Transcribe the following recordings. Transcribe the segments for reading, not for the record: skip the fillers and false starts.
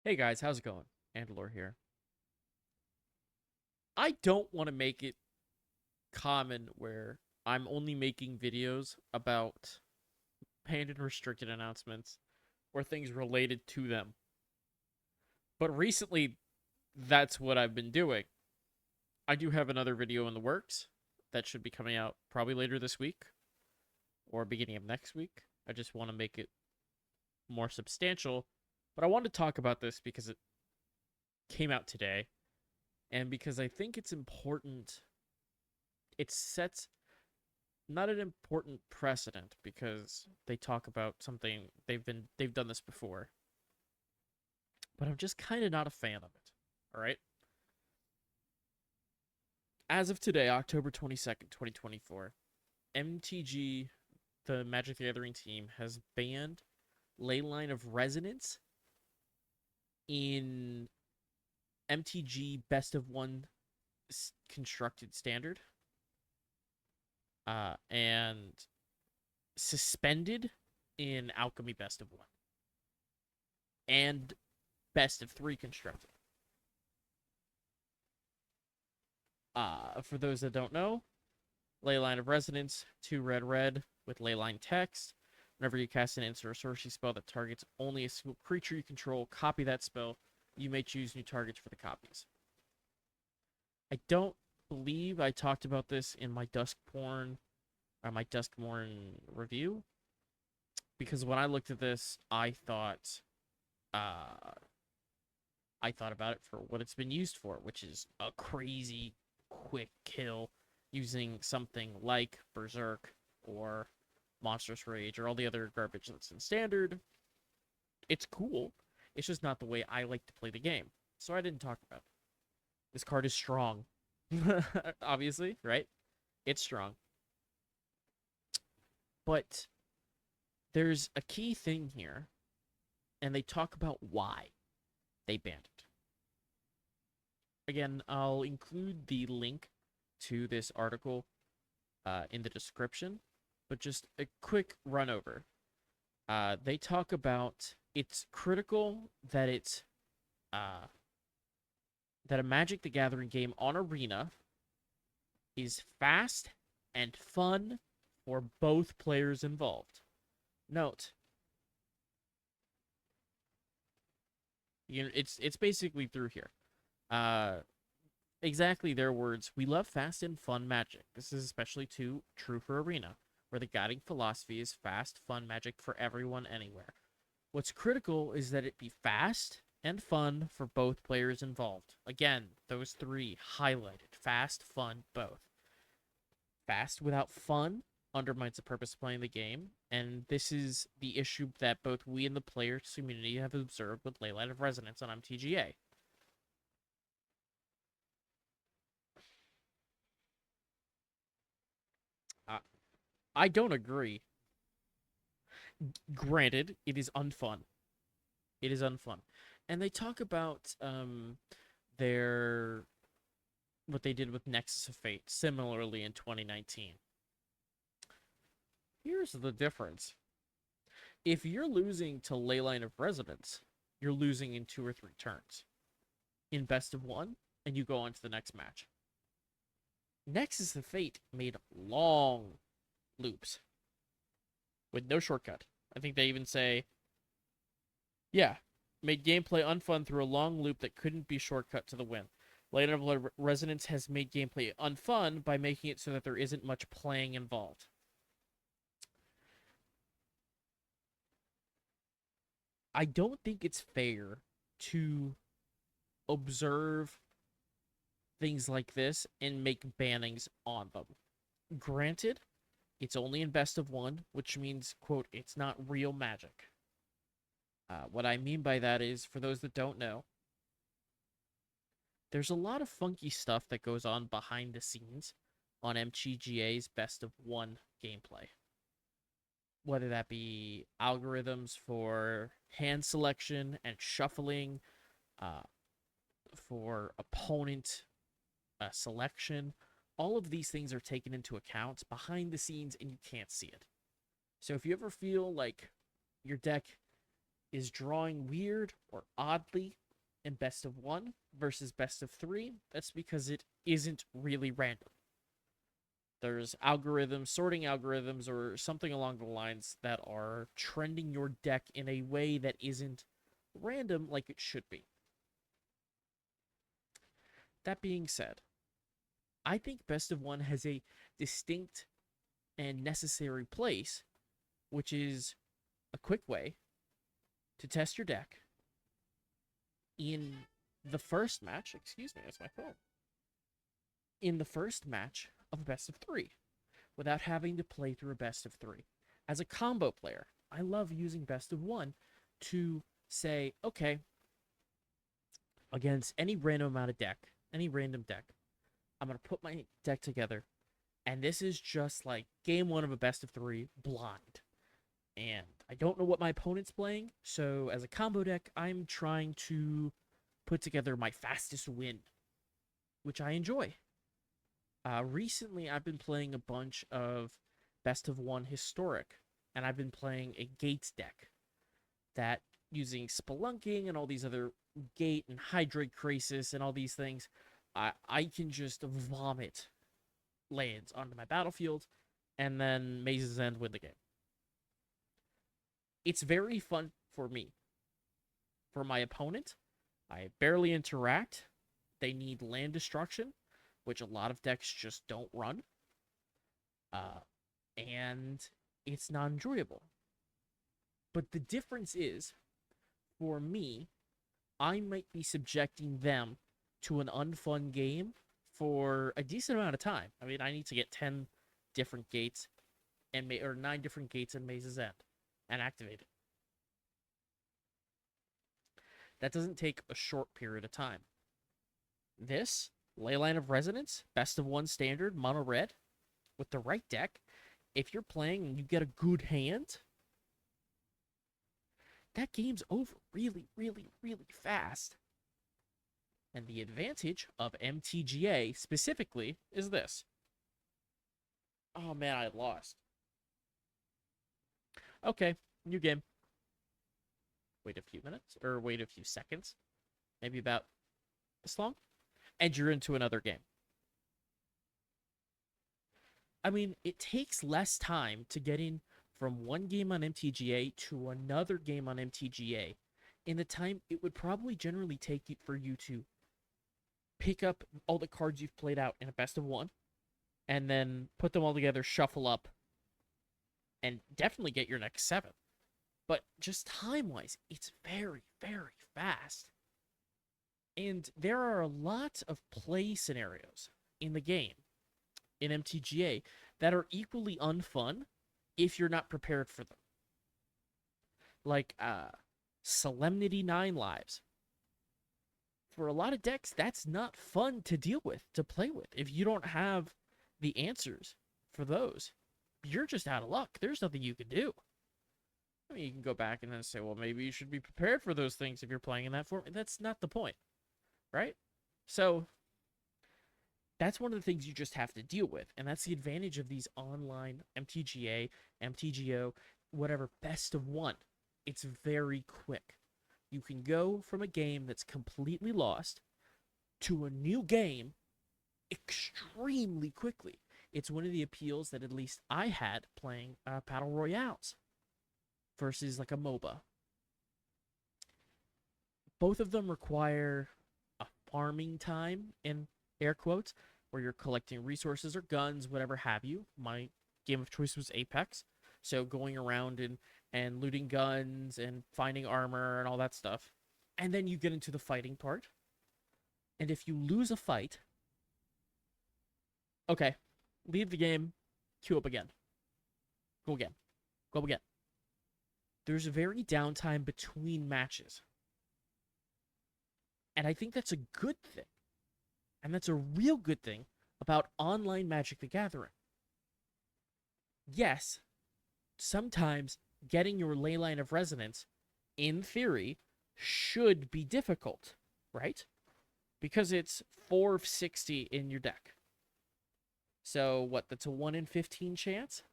Hey guys, how's it going? Andalor here. I don't want to make it common where I'm only making videos about banned and restricted announcements or things related to them. But recently, that's what I've been doing. I do have another video in the works that should be coming out probably later this week or beginning of next week. I just want to make it more substantial. But I wanted to talk about this because it came out today and because I think it's important. It sets not an important precedent because they talk about something they've done this before. But I'm just kind of not a fan of it. All right? As of today, October 22nd, 2024, MTG, the Magic the Gathering team, has banned Leyline of Resonance in MTG Best of One constructed standard, and suspended in Alchemy Best of One and Best of Three constructed. For those that don't know, Leyline of Resonance, 2 red red with Leyline text. Whenever you cast an instant or sorcery spell that targets only a single creature you control, copy that spell. You may choose new targets for the copies. I don't believe I talked about this in my Duskborn review, because when I looked at this, uh, I thought about it for what it's been used for, which is a crazy quick kill using something like Berserk or Monstrous Rage or all the other garbage that's in standard. It's cool. It's just not the way I like to play the game. So I didn't talk about it. This card is strong. Obviously, right? It's strong. But there's a key thing here, and they talk about why they banned it. Again, I'll include the link to this article in the description, but just a quick run over. They talk about it's critical that that a Magic the Gathering game on Arena is fast and fun for both players involved. Note, it's basically through here. Uh, exactly their words. We love fast and fun Magic. This is especially true for Arena, where the guiding philosophy is fast, fun Magic for everyone, anywhere. What's critical is that it be fast and fun for both players involved. Again, those three highlighted. Fast, fun, both. Fast without fun undermines the purpose of playing the game, and this is the issue that both we and the players community have observed with Leyline of Resonance on MTGA. Uh, I don't agree. Granted, it is unfun. It is unfun. And they talk about their what they did with Nexus of Fate similarly in 2019. Here's the difference. If you're losing to Leyline of Resonance, you're losing in 2 or 3 turns. In Best of One, and you go on to the next match. Nexus of Fate made long loops with no shortcut. I think they even say, yeah, made gameplay unfun through a long loop that couldn't be shortcut to the win. Leyline of Resonance has made gameplay unfun by making it so that there isn't much playing involved. I don't think it's fair to observe things like this and make bannings on them. Granted, it's only in Best of One, which means, quote, it's not real Magic. What I mean by that is, for those that don't know, there's a lot of funky stuff that goes on behind the scenes on MTGA's Best of One gameplay. Whether that be algorithms for hand selection and shuffling, uh, for opponent selection, all of these things are taken into account behind the scenes and you can't see it. So if you ever feel like your deck is drawing weird or oddly in best of one versus best of three, that's because it isn't really random. There's algorithms, sorting algorithms, or something along the lines that are trending your deck in a way that isn't random like it should be. That being said, I think best of one has a distinct and necessary place, which is a quick way to test your deck in the first match. Excuse me, that's my phone. In the first match of a best of three without having to play through a best of three. As a combo player, I love using best of one to say, okay, against any random amount of deck, any random deck, I'm going to put my deck together, and this is just like game one of a best of three blind. And I don't know what my opponent's playing, so as a combo deck, I'm trying to put together my fastest win, which I enjoy. Recently, I've been playing a bunch of best of one historic, and I've been playing a Gates deck that using Spelunking and all these other Gate and Hydrate Crisis and all these things, I can just vomit lands onto my battlefield, and then Maze's End win the game. It's very fun for me. For my opponent, I barely interact. They need land destruction, which a lot of decks just don't run. And it's not enjoyable. But the difference is, for me, I might be subjecting them to an unfun game for a decent amount of time. I mean, I need to get 10 different gates or 9 different gates in Maze's End and activate it. That doesn't take a short period of time. This Leyline of Resonance, best of one standard, mono red, with the right deck, if you're playing and you get a good hand, that game's over really, really, really fast. And the advantage of MTGA specifically is this. Oh man, I lost. Okay, new game. Wait a few minutes, or wait a few seconds. Maybe about this long. And you're into another game. I mean, it takes less time to get in from one game on MTGA to another game on MTGA in the time it would probably generally take for you to pick up all the cards you've played out in a best of one and then put them all together, shuffle up, and definitely get your next 7. But just time-wise, it's very, very fast. And there are a lot of play scenarios in the game, in MTGA, that are equally unfun if you're not prepared for them. Like Solemnity 9 Lives. For a lot of decks, that's not fun to deal with, to play with. If you don't have the answers for those, you're just out of luck. There's nothing you can do. I mean, you can go back and then say, well, maybe you should be prepared for those things if you're playing in that form. That's not the point, right? So that's one of the things you just have to deal with. And that's the advantage of these online MTGA, MTGO, whatever, best of one. It's very quick. You can go from a game that's completely lost to a new game extremely quickly. It's one of the appeals that at least I had playing Battle Royales versus like a MOBA. Both of them require a farming time, in air quotes, where you're collecting resources or guns, whatever have you. My game of choice was Apex, so going around and looting guns and finding armor and all that stuff. And then you get into the fighting part. And if you lose a fight, okay, leave the game, queue up again. Go again. Go again. There's a very downtime between matches. And I think that's a good thing. And that's a real good thing about online Magic the Gathering. Yes, sometimes getting your Leyline of Resonance, in theory, should be difficult, right? Because it's 4 of 60 in your deck. So, what, that's a 1 in 15 chance?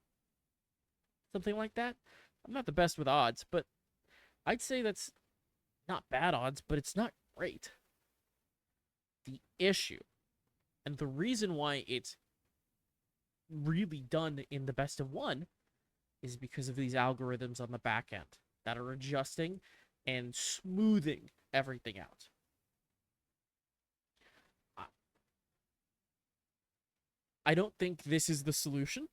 Something like that? I'm not the best with odds, but I'd say that's not bad odds, but it's not great. The issue, and the reason why it's really done in the best of one, is because of these algorithms on the back end that are adjusting and smoothing everything out. I don't think this is the solution.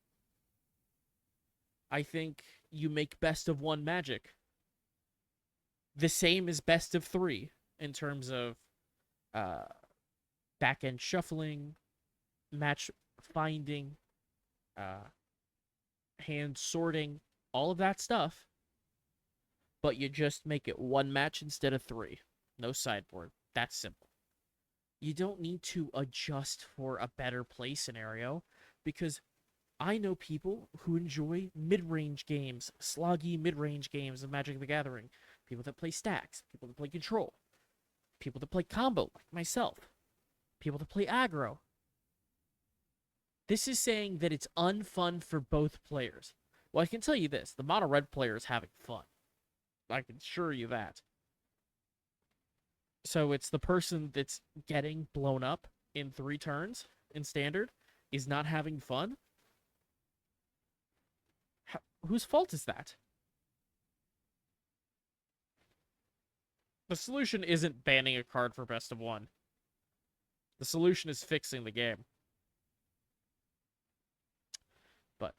I think you make best of one magic the same as best of three in terms of back end shuffling, match finding, hand sorting, all of that stuff. But you just make it one match instead of three. No sideboard. That's simple. You don't need to adjust for a better play scenario, because I know people who enjoy mid-range games, sloggy mid-range games of Magic the Gathering. People that play stacks, people that play control, people that play combo, like myself, people that play aggro. This is saying that it's unfun for both players. Well, I can tell you this, the mono red player is having fun. I can assure you that. So it's the person that's getting blown up in 3 turns in standard is not having fun. Whose fault is that? The solution isn't banning a card for best of one. The solution is fixing the game. But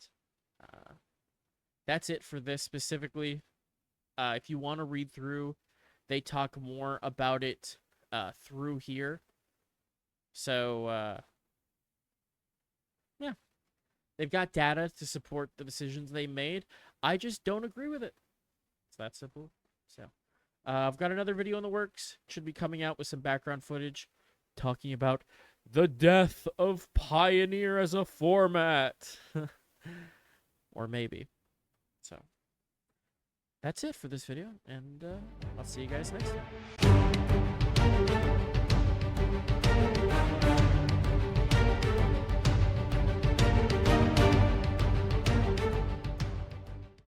that's it for this specifically. If you want to read through, they talk more about it through here. So, yeah. They've got data to support the decisions they made. I just don't agree with it. It's that simple. So, I've got another video in the works. Should be coming out with some background footage talking about the death of Pioneer as a format. Or maybe. So, that's it for this video, and I'll see you guys next time.